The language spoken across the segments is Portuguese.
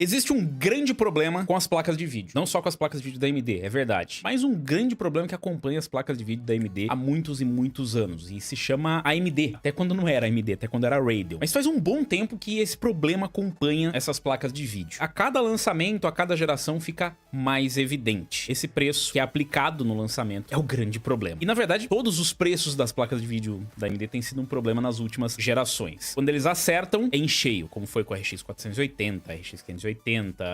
Existe um grande problema com as placas de vídeo. Não só com as placas de vídeo da AMD, é verdade. Mas um grande problema que acompanha as placas de vídeo da AMD há muitos e muitos anos. E se chama AMD. Até quando não era AMD, até quando era Radeon. Mas faz um bom tempo que esse problema acompanha essas placas de vídeo. A cada lançamento, a cada geração fica mais evidente. Esse preço que é aplicado no lançamento é o grande problema. E na verdade, todos os preços das placas de vídeo da AMD têm sido um problema nas últimas gerações. Quando eles acertam, é em cheio, como foi com a RX 480, RX 580,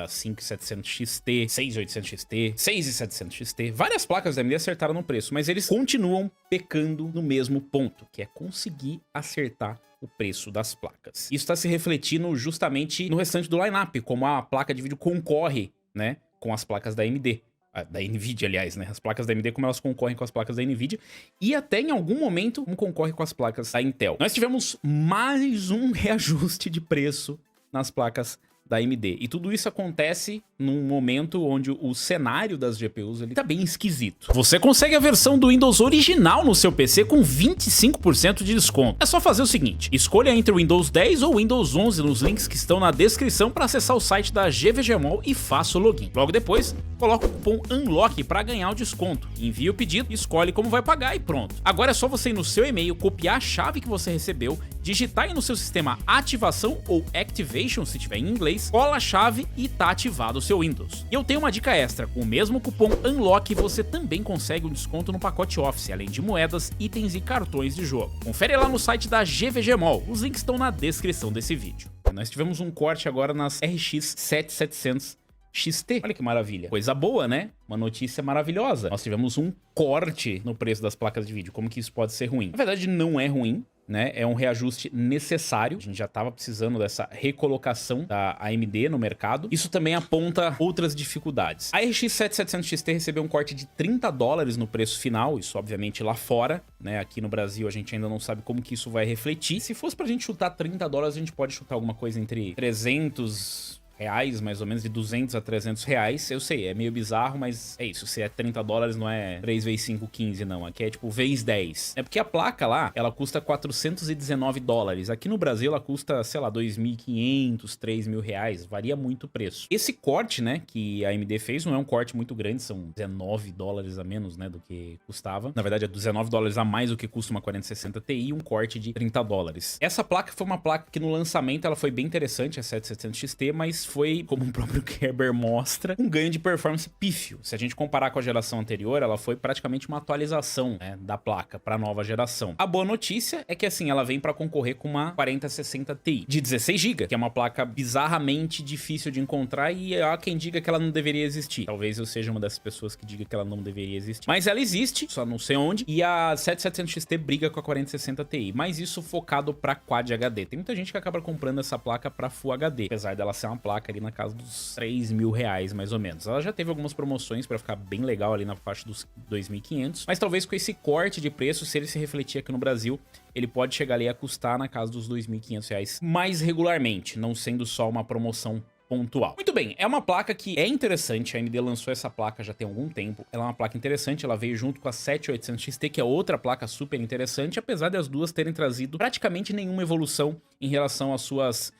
5700 XT, 6800 XT, 6700 XT. Várias placas da AMD acertaram no preço, mas eles continuam pecando no mesmo ponto, que é conseguir acertar o preço das placas. Isso está se refletindo justamente no restante do lineup, como a placa de vídeo concorre, né, com as placas da AMD. Da NVIDIA, aliás, né? As placas da AMD, como elas concorrem com as placas da NVIDIA. E até em algum momento, como concorre com as placas da Intel. Nós tivemos mais um reajuste de preço nas placas da AMD. E tudo isso acontece num momento onde o cenário das GPUs ele tá bem esquisito. Você consegue a versão do Windows original no seu PC com 25% de desconto. É só fazer o seguinte, escolha entre o Windows 10 ou Windows 11 nos links que estão na descrição para acessar o site da GVGMall e faça o login. Logo depois, coloca o cupom UNLOCK para ganhar o desconto. Envia o pedido, escolhe como vai pagar e pronto. Agora é só você ir no seu e-mail, copiar a chave que você recebeu, digitar aí no seu sistema ativação ou activation, se tiver em inglês, cola a chave e tá ativado o seu Windows. E eu tenho uma dica extra, com o mesmo cupom UNLOCK você também consegue um desconto no pacote Office, além de moedas, itens e cartões de jogo. Confere lá no site da GVGMall, os links estão na descrição desse vídeo. Nós tivemos um corte agora nas RX 7700 XT. Olha que maravilha. Coisa boa, né? Uma notícia maravilhosa. Nós tivemos um corte no preço das placas de vídeo. Como que isso pode ser ruim? Na verdade, não é ruim, né? É um reajuste necessário. A gente já estava precisando dessa recolocação da AMD no mercado. Isso também aponta outras dificuldades. A RX 7700 XT recebeu um corte de $30 no preço final. Isso, obviamente, lá fora, né? Aqui no Brasil, a gente ainda não sabe como que isso vai refletir. Se fosse pra gente chutar $30, a gente pode chutar alguma coisa entre 300 reais, mais ou menos, de 200 a 300 reais. Eu sei, é meio bizarro, mas é isso. Se é $30, não é 3 vezes 5, 15, não. Aqui é tipo vezes 10. É porque a placa lá, ela custa $419. Aqui no Brasil, ela custa, sei lá, 2.500, 3.000 reais. Varia muito o preço.Esse corte, né, que a AMD fez, não é um corte muito grande, são $19 a menos, né, do que custava. Na verdade, é $19 a mais do que custa uma 4060 Ti e um corte de $30. Essa placa foi uma placa que no lançamento ela foi bem interessante, a 7700 XT, mas foi, como o próprio Kerber mostra, um ganho de performance pífio. Se a gente comparar com a geração anterior, ela foi praticamente uma atualização, né, da placa para a nova geração. A boa notícia é que, assim, ela vem para concorrer com uma 4060 Ti de 16 GB, que é uma placa bizarramente difícil de encontrar e há quem diga que ela não deveria existir. Talvez eu seja uma dessas pessoas que diga que ela não deveria existir. Mas ela existe, só não sei onde, e a 7700 XT briga com a 4060 Ti, mas isso focado para Quad HD. Tem muita gente que acaba comprando essa placa para Full HD, apesar dela ser uma placa ali na casa dos 3.000 reais, mais ou menos. Ela já teve algumas promoções para ficar bem legal ali na faixa dos 2.500, mas talvez com esse corte de preço, se ele se refletir aqui no Brasil, ele pode chegar ali a custar na casa dos 2.500 reais mais regularmente, não sendo só uma promoção pontual. Muito bem, é uma placa que é interessante, a AMD lançou essa placa já tem algum tempo, ela é uma placa interessante, ela veio junto com a 7800 XT, que é outra placa super interessante, apesar das duas terem trazido praticamente nenhuma evolução em relação às suas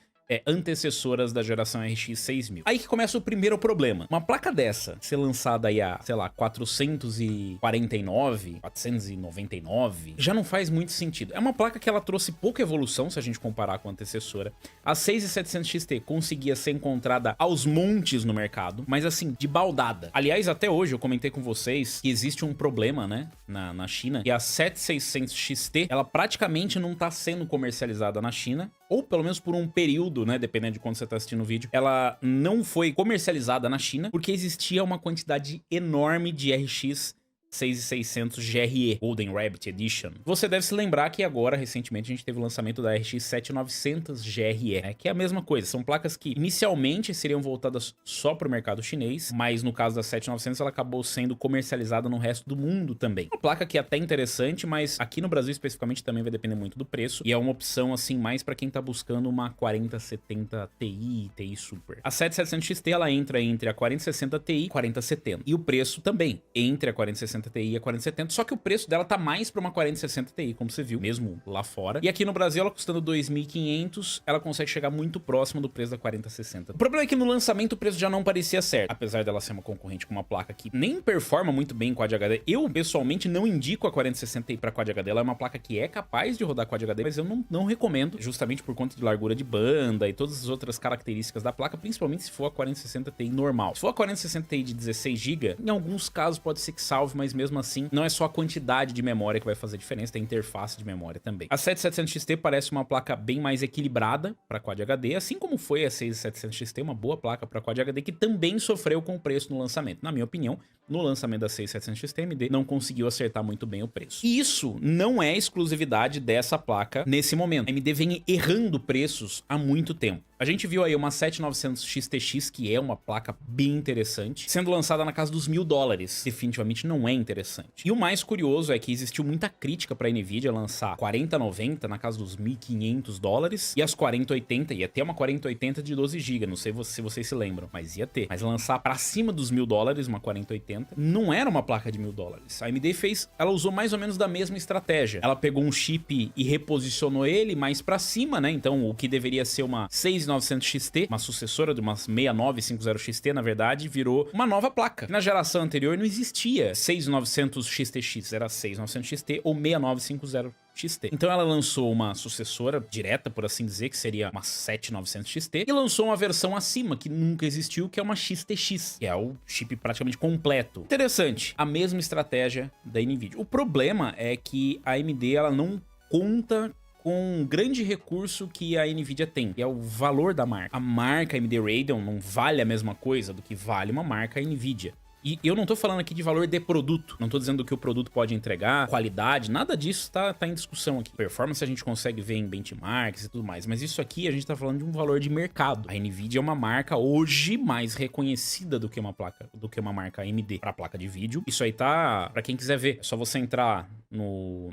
antecessoras da geração RX 6000. Aí que começa o primeiro problema. Uma placa dessa ser lançada aí a, sei lá, 449, 499, já não faz muito sentido. É uma placa que ela trouxe pouca evolução se a gente comparar com a antecessora. A 6700 XT conseguia ser encontrada aos montes no mercado, mas assim, de baldada. Aliás, até hoje eu comentei com vocês que existe um problema, né, na China, e a 7600 XT, ela praticamente não tá sendo comercializada na China, ou pelo menos por um período, né, dependendo de quando você tá assistindo o vídeo, ela não foi comercializada na China porque existia uma quantidade enorme de RX 6600 GRE, Golden Rabbit Edition. Você deve se lembrar que agora, recentemente, a gente teve o lançamento da RX 7900 GRE, né, que é a mesma coisa. São placas que inicialmente seriam voltadas só para o mercado chinês, mas no caso da 7900 ela acabou sendo comercializada no resto do mundo também. Uma placa que é até interessante, mas aqui no Brasil especificamente também vai depender muito do preço, e é uma opção assim mais para quem tá buscando uma 4070 Ti, Ti Super. A 7700 XT ela entra entre a 4060 Ti e a 4070, e o preço também entre a 4060 4060 Ti e a 4070, só que o preço dela tá mais pra uma 4060 Ti, como você viu, mesmo lá fora. E aqui no Brasil, ela custando 2.500, ela consegue chegar muito próximo do preço da 4060. O problema é que no lançamento o preço já não parecia certo, apesar dela ser uma concorrente com uma placa que nem performa muito bem em Quad HD. Eu, pessoalmente, não indico a 4060 Ti pra Quad HD, ela é uma placa que é capaz de rodar Quad HD, mas eu não recomendo, justamente por conta de largura de banda e todas as outras características da placa, principalmente se for a 4060 Ti normal. Se for a 4060 Ti de 16 GB, em alguns casos pode ser que salve, mas mesmo assim, não é só a quantidade de memória que vai fazer diferença, tem interface de memória também. A 7700 XT parece uma placa bem mais equilibrada para Quad HD, assim como foi a 6700 XT, uma boa placa para Quad HD, que também sofreu com o preço no lançamento. Na minha opinião, no lançamento da 6700 XT, a AMD não conseguiu acertar muito bem o preço. E isso não é exclusividade dessa placa nesse momento. A AMD vem errando preços há muito tempo. A gente viu aí uma 7900 XTX, que é uma placa bem interessante, sendo lançada na casa dos $1.000. Definitivamente não é interessante. E o mais curioso é que existiu muita crítica para a Nvidia lançar 4090 na casa dos $1.500 e as 4080, ia ter uma 4080 de 12 GB, não sei se vocês se lembram, mas ia ter. Mas lançar para cima dos $1.000 uma 4080 não era uma placa de $1.000. A AMD ela usou mais ou menos da mesma estratégia. Ela pegou um chip e reposicionou ele mais para cima, né? Então o que deveria ser uma 6900 XT, uma sucessora de uma 6950 XT, na verdade, virou uma nova placa. Na geração anterior não existia 6900 XTX, era 6900 XT ou 6950 XT. Então ela lançou uma sucessora direta, por assim dizer, que seria uma 7900 XT, e lançou uma versão acima, que nunca existiu, que é uma XTX, que é o chip praticamente completo. Interessante, a mesma estratégia da Nvidia. O problema é que a AMD ela não conta com um grande recurso que a Nvidia tem, que é o valor da marca. A marca AMD Radeon não vale a mesma coisa do que vale uma marca Nvidia. E eu não tô falando aqui de valor de produto, não tô dizendo que o produto pode entregar, qualidade, nada disso tá em discussão aqui. Performance a gente consegue ver em benchmarks e tudo mais, mas isso aqui a gente tá falando de um valor de mercado. A Nvidia é uma marca hoje mais reconhecida do que uma marca AMD para placa de vídeo. Isso aí tá, para quem quiser ver, é só você entrar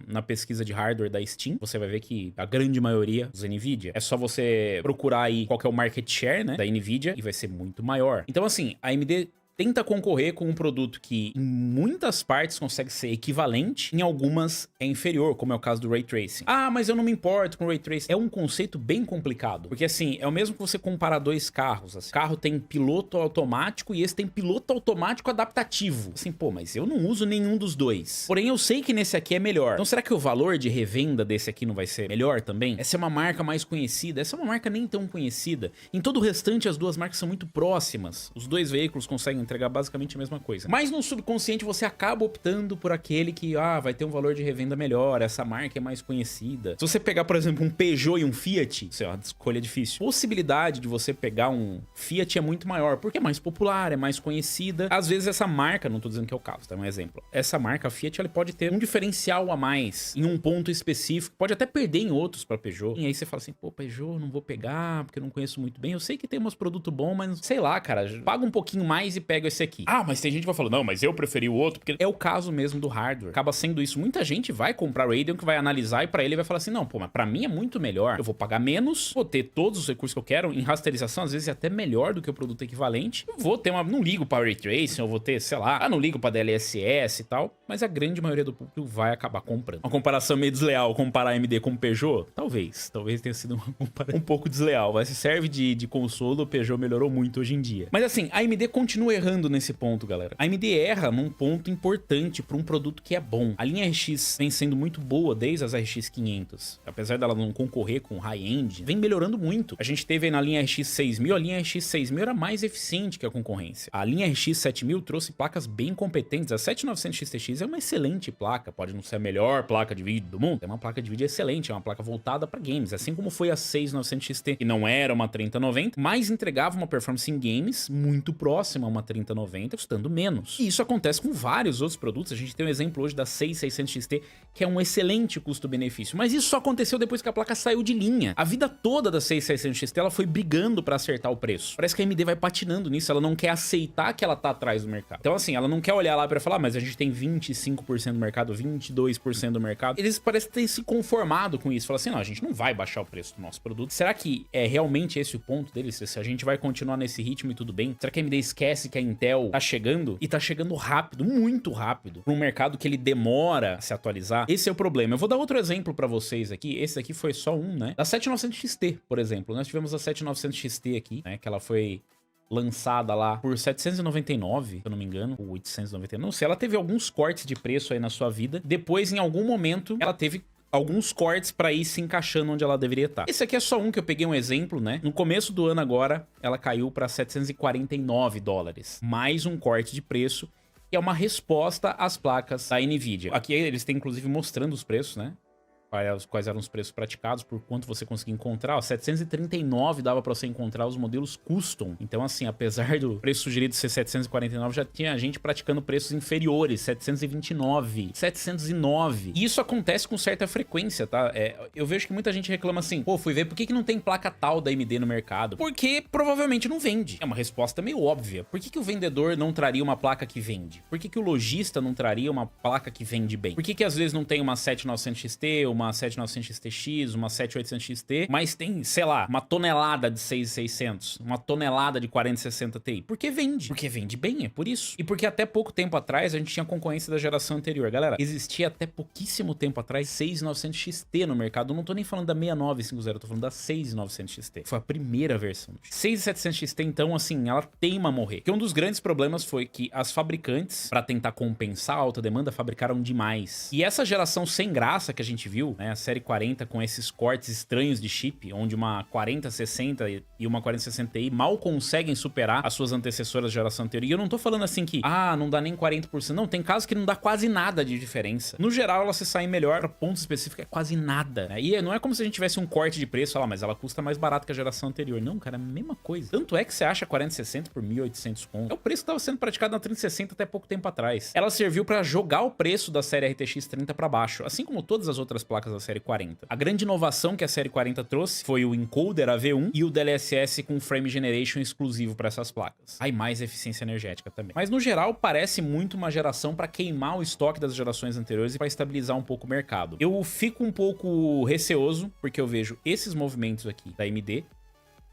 na pesquisa de hardware da Steam, você vai ver que a grande maioria dos Nvidia, é só você procurar aí qual que é o market share, né, da Nvidia, e vai ser muito maior. Então assim, a AMD tenta concorrer com um produto que em muitas partes consegue ser equivalente, em algumas é inferior, como é o caso do Ray Tracing. Ah, mas eu não me importo com o Ray Tracing. É um conceito bem complicado, porque assim, é o mesmo que você comparar dois carros. Assim. O carro tem piloto automático e esse tem piloto automático adaptativo. Assim, pô, mas eu não uso nenhum dos dois. Porém, eu sei que nesse aqui é melhor. Então será que o valor de revenda desse aqui não vai ser melhor também? Essa é uma marca mais conhecida, essa é uma marca nem tão conhecida. Em todo o restante, as duas marcas são muito próximas. Os dois veículos conseguem entregar basicamente a mesma coisa. Mas no subconsciente você acaba optando por aquele que, vai ter um valor de revenda melhor, essa marca é mais conhecida. Se você pegar, por exemplo, um Peugeot e um Fiat, isso é uma escolha difícil. A possibilidade de você pegar um Fiat é muito maior, porque é mais popular, é mais conhecida. Às vezes essa marca, não tô dizendo que é o caso, tá? Um exemplo. Essa marca, a Fiat, ela pode ter um diferencial a mais em um ponto específico, pode até perder em outros pra Peugeot. E aí você fala assim, pô, Peugeot, não vou pegar, porque eu não conheço muito bem. Eu sei que tem uns produtos bons, mas sei lá, cara, paga um pouquinho mais e pega esse aqui. Ah, mas tem gente que vai falar, não, mas eu preferi o outro, porque é o caso mesmo do hardware. Acaba sendo isso. Muita gente vai comprar o Radeon que vai analisar e pra ele vai falar assim, não, pô, mas pra mim é muito melhor. Eu vou pagar menos, vou ter todos os recursos que eu quero, em rasterização, às vezes é até melhor do que o produto equivalente. Eu vou ter não ligo pra Ray Tracing, eu vou ter, sei lá, não ligo pra DLSS e tal, mas a grande maioria do público vai acabar comprando. Uma comparação meio desleal, comparar a AMD com o Peugeot? Talvez tenha sido uma comparação um pouco desleal, mas se serve de consolo, o Peugeot melhorou muito hoje em dia. Mas assim, a AMD continua errando nesse ponto, galera. A AMD erra num ponto importante para um produto que é bom. A linha RX vem sendo muito boa desde as RX 500. Apesar dela não concorrer com high-end, vem melhorando muito. A gente teve aí na linha RX 6000, a linha RX 6000 era mais eficiente que a concorrência. A linha RX 7000 trouxe placas bem competentes. A 7900 XTX é uma excelente placa, pode não ser a melhor placa de vídeo do mundo, é uma placa de vídeo excelente, é uma placa voltada para games, assim como foi a 6900 XT, que não era uma 3090, mas entregava uma performance em games muito próxima a uma 3090, custando menos. E isso acontece com vários outros produtos. A gente tem um exemplo hoje da 6600 XT, que é um excelente custo-benefício, mas isso só aconteceu depois que a placa saiu de linha. A vida toda da 6600 XT ela foi brigando para acertar o preço. Parece que a AMD vai patinando nisso, ela não quer aceitar que ela tá atrás do mercado. Então assim, ela não quer olhar lá para falar, mas a gente tem 25% do mercado, 22% do mercado. Eles parecem ter se conformado com isso. Fala assim, não, a gente não vai baixar o preço do nosso produto. Será que é realmente esse o ponto deles? Se a gente vai continuar nesse ritmo e tudo bem? Será que a AMD esquece que a a Intel tá chegando, e tá chegando rápido, muito rápido, pra um mercado que ele demora a se atualizar. Esse é o problema. Eu vou dar outro exemplo pra vocês aqui. Esse aqui foi só um, né? Da 7900 XT, por exemplo. Nós tivemos a 7900 XT aqui, né? Que ela foi lançada lá por 799, se eu não me engano, ou 899, não sei, ela teve alguns cortes de preço aí na sua vida. Depois, em algum momento, ela teve alguns cortes pra ir se encaixando onde ela deveria estar. Esse aqui é só um que eu peguei um exemplo, né? No começo do ano agora, ela caiu pra 749 dólares. Mais um corte de preço, que é uma resposta às placas da Nvidia. Aqui eles têm, inclusive, mostrando os preços, né? Quais eram os preços praticados, por quanto você conseguia encontrar. Ó, 739 dava pra você encontrar os modelos custom. Então, assim, apesar do preço sugerido ser 749, já tinha gente praticando preços inferiores, 729, 709. E isso acontece com certa frequência, tá? Eu vejo que muita gente reclama assim, pô, fui ver por que não tem placa tal da AMD no mercado? Porque provavelmente não vende. É uma resposta meio óbvia. Por que o vendedor não traria uma placa que vende? Por que o lojista não traria uma placa que vende bem? Por que às vezes não tem uma 7900 XT, uma 7900 XTX, uma 7800 XT, mas tem, sei lá, uma tonelada de 6600, uma tonelada de 4060 Ti. Porque vende. Porque vende bem, é por isso. E porque até pouco tempo atrás a gente tinha concorrência da geração anterior. Galera, existia até pouquíssimo tempo atrás 6900 XT no mercado. Eu não tô nem falando da 6950, eu tô falando da 6900 XT. Foi a primeira versão. 6700 XT, então, assim, ela teima a morrer. Porque um dos grandes problemas foi que as fabricantes, pra tentar compensar a alta demanda, fabricaram demais. E essa geração sem graça que a gente viu, né, a série 40 com esses cortes estranhos de chip, onde uma 4060 e uma 4060 Ti mal conseguem superar as suas antecessoras da geração anterior. E eu não tô falando assim que, não dá nem 40%. Não, tem casos que não dá quase nada de diferença. No geral, elas se saem melhor, para pontos específicos é quase nada, né? E não é como se a gente tivesse um corte de preço, mas ela custa mais barato que a geração anterior. Não, cara, é a mesma coisa. Tanto é que você acha a 4060 por 1.800 conto. É o preço que tava sendo praticado na 3060 até pouco tempo atrás. Ela serviu para jogar o preço da série RTX 30 para baixo, assim como todas as outras placas da série 40. A grande inovação que a série 40 trouxe foi o encoder AV1 e o DLSS com frame generation exclusivo para essas placas. Aí mais eficiência energética também. Mas no geral parece muito uma geração para queimar o estoque das gerações anteriores e para estabilizar um pouco o mercado. Eu fico um pouco receoso porque eu vejo esses movimentos aqui da AMD,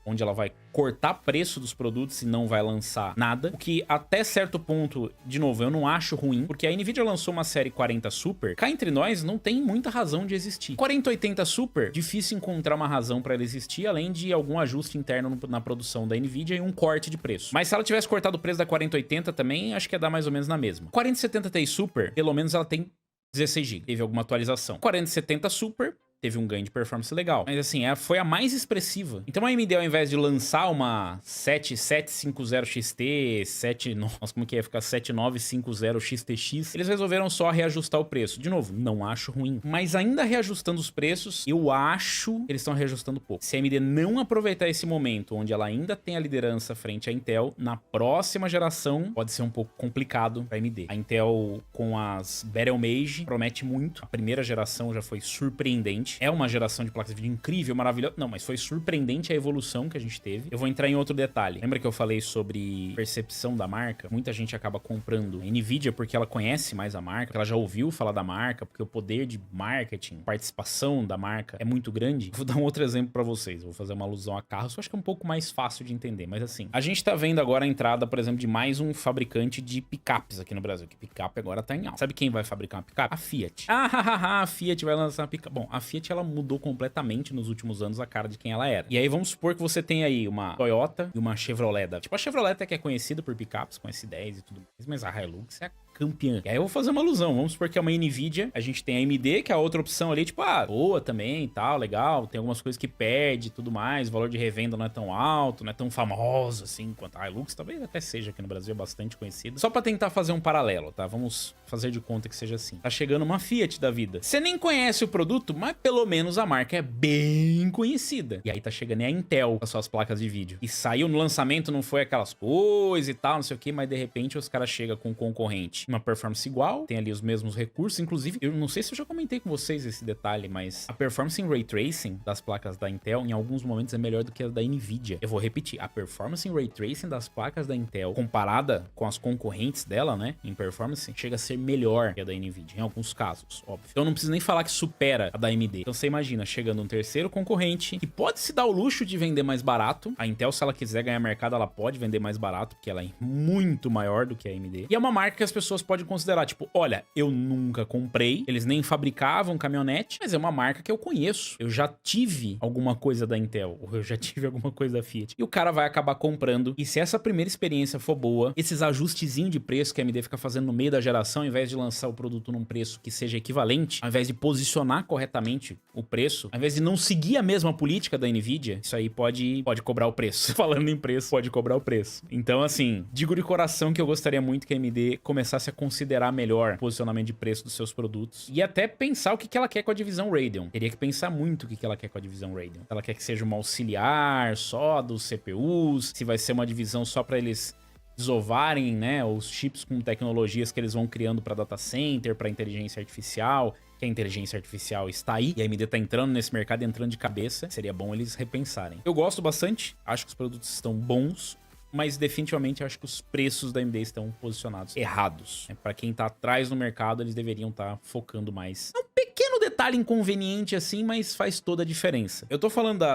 onde ela vai cortar preço dos produtos e não vai lançar nada. O que até certo ponto, de novo, eu não acho ruim, porque a Nvidia lançou uma série 40 Super, cá entre nós não tem muita razão de existir. 4080 Super, difícil encontrar uma razão para ela existir, além de algum ajuste interno na produção da Nvidia e um corte de preço. Mas se ela tivesse cortado o preço da 4080 também, acho que ia dar mais ou menos na mesma. 4070 Ti Super, pelo menos ela tem 16 GB, teve alguma atualização. 4070 Super teve um ganho de performance legal. Mas assim, foi a mais expressiva. Então a AMD, ao invés de lançar uma 7750 XT, nossa, como que ia ficar 7950 XTX, eles resolveram só reajustar o preço. De novo, não acho ruim. Mas ainda reajustando os preços, eu acho que eles estão reajustando pouco. Se a AMD não aproveitar esse momento, onde ela ainda tem a liderança frente à Intel, na próxima geração pode ser um pouco complicado para a AMD. A Intel com as Battlemage promete muito. A primeira geração já foi surpreendente. É uma geração de placas de vídeo incrível, maravilhosa. Não, mas foi surpreendente a evolução que a gente teve. Eu vou entrar em outro detalhe. Lembra que eu falei sobre percepção da marca? Muita gente acaba comprando a Nvidia porque ela conhece mais a marca, porque ela já ouviu falar da marca, porque o poder de marketing, participação da marca é muito grande. Vou dar um outro exemplo pra vocês. Vou fazer uma alusão a carros, que eu acho que é um pouco mais fácil de entender. Mas assim, a gente tá vendo agora a entrada, por exemplo, de mais um fabricante de picapes aqui no Brasil. Que picape agora tá em alta. Sabe quem vai fabricar uma picape? A Fiat. A Fiat vai lançar uma picape. Bom, a Fiat ela mudou completamente nos últimos anos a cara de quem ela era. E aí vamos supor que você tem aí uma Toyota e uma Chevrolet. Tipo, a Chevrolet até que é conhecida por picapes com S10 e tudo mais, mas a Hilux é a campeã. E aí eu vou fazer uma alusão. Vamos supor que é uma Nvidia, a gente tem a AMD, que é a outra opção ali, tipo, boa também e tal, legal. Tem algumas coisas que perde e tudo mais. O valor de revenda não é tão alto, não é tão famoso assim quanto a Hilux. Talvez até seja aqui no Brasil, é bastante conhecida. Só pra tentar fazer um paralelo, tá? Vamos fazer de conta que seja assim. Tá chegando uma Fiat da vida. Você nem conhece o produto, mas pelo menos a marca é bem conhecida. E aí tá chegando a Intel com as suas placas de vídeo. E saiu no lançamento, não foi aquelas coisas e tal, não sei o que, mas de repente os caras chegam com um concorrente uma performance igual, tem ali os mesmos recursos. Inclusive, eu não sei se eu já comentei com vocês esse detalhe, mas a performance em Ray Tracing das placas da Intel, em alguns momentos, é melhor do que a da NVIDIA. Eu vou repetir, a performance em Ray Tracing das placas da Intel, comparada com as concorrentes dela, né, em performance, chega a ser melhor que a da NVIDIA, em alguns casos, óbvio. Então não preciso nem falar que supera a da AMD. Então você imagina, chegando um terceiro concorrente, que pode se dar o luxo de vender mais barato. A Intel, se ela quiser ganhar mercado, ela pode vender mais barato, porque ela é muito maior do que a AMD. E é uma marca que as pessoas podem considerar, tipo, olha, eu nunca comprei, eles nem fabricavam caminhonete, mas é uma marca que eu conheço. Eu já tive alguma coisa da Intel, ou eu já tive alguma coisa da Fiat. E o cara vai acabar comprando. E se essa primeira experiência for boa, esses ajustezinhos de preço que a AMD fica fazendo no meio da geração, ao invés de lançar o produto num preço que seja equivalente, ao invés de posicionar corretamente o preço, ao invés de não seguir a mesma política da NVIDIA, isso aí pode cobrar o preço. Falando em preço, pode cobrar o preço. Então, assim, digo de coração que eu gostaria muito que a AMD começasse a considerar melhor o posicionamento de preço dos seus produtos e até pensar o que ela quer com a divisão Radeon. Teria que pensar muito o que ela quer com a divisão Radeon. Se ela quer que seja uma auxiliar só dos CPUs, se vai ser uma divisão só para eles desovarem, né, os chips com tecnologias que eles vão criando para data center, para inteligência artificial, que a inteligência artificial está aí e a AMD tá entrando nesse mercado, entrando de cabeça. Seria bom eles repensarem. Eu gosto bastante, acho que os produtos estão bons, mas definitivamente acho que os preços da AMD estão posicionados errados. Para quem tá atrás no mercado, eles deveriam estar focando mais. É um pequeno detalhe inconveniente assim, mas faz toda a diferença. Eu tô falando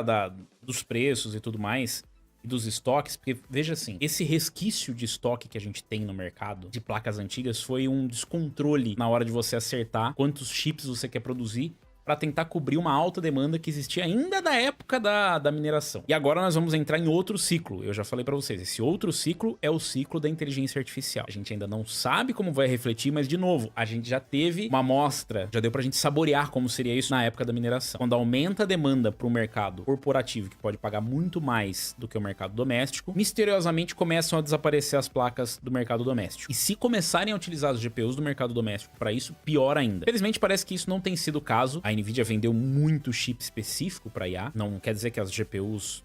dos preços e tudo mais, e dos estoques, porque veja assim, esse resquício de estoque que a gente tem no mercado de placas antigas foi um descontrole na hora de você acertar quantos chips você quer produzir para tentar cobrir uma alta demanda que existia ainda da época da mineração. E agora nós vamos entrar em outro ciclo. Eu já falei para vocês, esse outro ciclo é o ciclo da inteligência artificial. A gente ainda não sabe como vai refletir, mas de novo, a gente já teve uma amostra, já deu pra gente saborear como seria isso na época da mineração. Quando aumenta a demanda para o mercado corporativo, que pode pagar muito mais do que o mercado doméstico, misteriosamente começam a desaparecer as placas do mercado doméstico. E se começarem a utilizar os GPUs do mercado doméstico para isso, pior ainda. Felizmente parece que isso não tem sido o caso. A NVIDIA vendeu muito chip específico para IA. Não quer dizer que as GPUs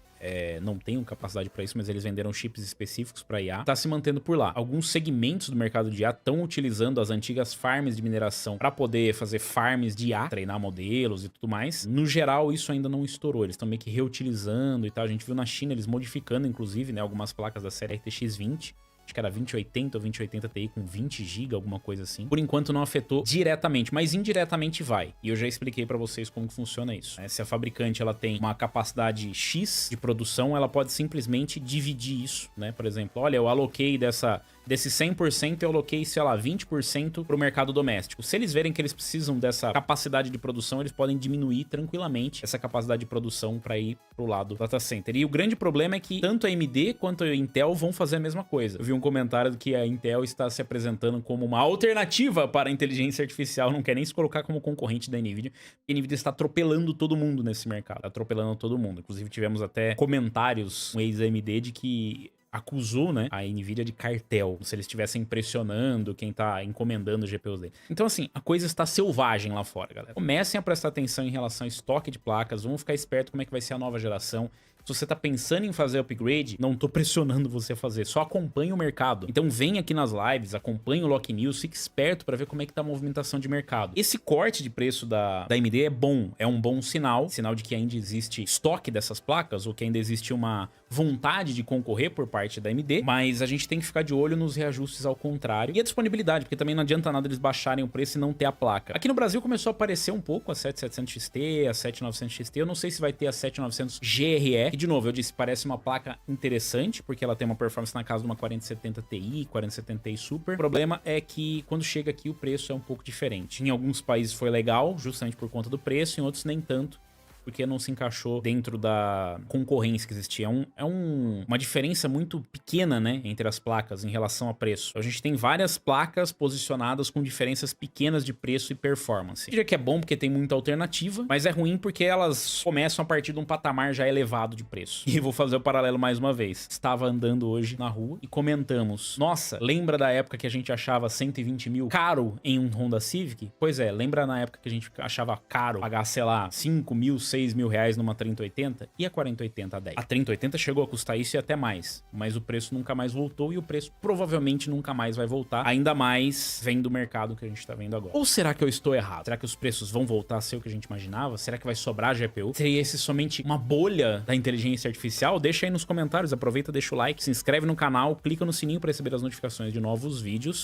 não tenham capacidade para isso, mas eles venderam chips específicos para IA. Tá se mantendo por lá. Alguns segmentos do mercado de IA estão utilizando as antigas farms de mineração para poder fazer farms de IA, treinar modelos e tudo mais. No geral, isso ainda não estourou. Eles estão meio que reutilizando e tal. A gente viu na China eles modificando, inclusive, né, algumas placas da série RTX 20. Acho que era 2080 ou 2080 Ti com 20 GB, alguma coisa assim. Por enquanto não afetou diretamente, mas indiretamente vai. E eu já expliquei pra vocês como que funciona isso. Se a fabricante ela tem uma capacidade X de produção, ela pode simplesmente dividir isso, né? Por exemplo, olha, eu aloquei desse 100%, eu aloquei, sei lá, 20% pro mercado doméstico. Se eles verem que eles precisam dessa capacidade de produção, eles podem diminuir tranquilamente essa capacidade de produção para ir pro lado do data center. E o grande problema é que tanto a AMD quanto a Intel vão fazer a mesma coisa. Eu vi um comentário que a Intel está se apresentando como uma alternativa para a inteligência artificial, não quer nem se colocar como concorrente da NVIDIA, porque a NVIDIA está atropelando todo mundo nesse mercado, está atropelando todo mundo. Inclusive tivemos até comentários com ex-AMD de que acusou, né, a NVIDIA de cartel, se eles estivessem pressionando quem tá encomendando os GPUs dele. Então, assim, a coisa está selvagem lá fora, galera. Comecem a prestar atenção em relação ao estoque de placas, vamos ficar esperto como é que vai ser a nova geração. Se você tá pensando em fazer upgrade, não tô pressionando você a fazer, só acompanhe o mercado. Então vem aqui nas lives, acompanhe o Lock News, fique esperto para ver como é que tá a movimentação de mercado. Esse corte de preço da AMD é bom, é um bom sinal de que ainda existe estoque dessas placas, ou que ainda existe uma vontade de concorrer por parte da AMD, mas a gente tem que ficar de olho nos reajustes ao contrário. E a disponibilidade, porque também não adianta nada eles baixarem o preço e não ter a placa. Aqui no Brasil começou a aparecer um pouco a 7700 XT, a 7900 XT, eu não sei se vai ter a 7900 GRE, que de novo, eu disse, parece uma placa interessante, porque ela tem uma performance na casa de uma 4070 Ti, 4070 Ti Super. O problema é que quando chega aqui o preço é um pouco diferente. Em alguns países foi legal, justamente por conta do preço, em outros nem tanto, porque não se encaixou dentro da concorrência que existia. Uma diferença muito pequena, né, entre as placas em relação a preço. A gente tem várias placas posicionadas com diferenças pequenas de preço e performance. Eu diria que é bom porque tem muita alternativa, mas é ruim porque elas começam a partir de um patamar já elevado de preço. E vou fazer o paralelo mais uma vez. Estava andando hoje na rua e comentamos: nossa, lembra da época que a gente achava 120 mil caro em um Honda Civic? Pois é, lembra na época que a gente achava caro pagar, sei lá, 5 mil, 6 6 mil reais numa 3080 e a 4080 a 10. A 3080 chegou a custar isso e até mais, mas o preço nunca mais voltou e o preço provavelmente nunca mais vai voltar, ainda mais vem do mercado que a gente tá vendo agora. Ou será que eu estou errado? Será que os preços vão voltar a ser o que a gente imaginava? Será que vai sobrar GPU? Seria esse somente uma bolha da inteligência artificial? Deixa aí nos comentários, aproveita, deixa o like, se inscreve no canal, clica no sininho para receber as notificações de novos vídeos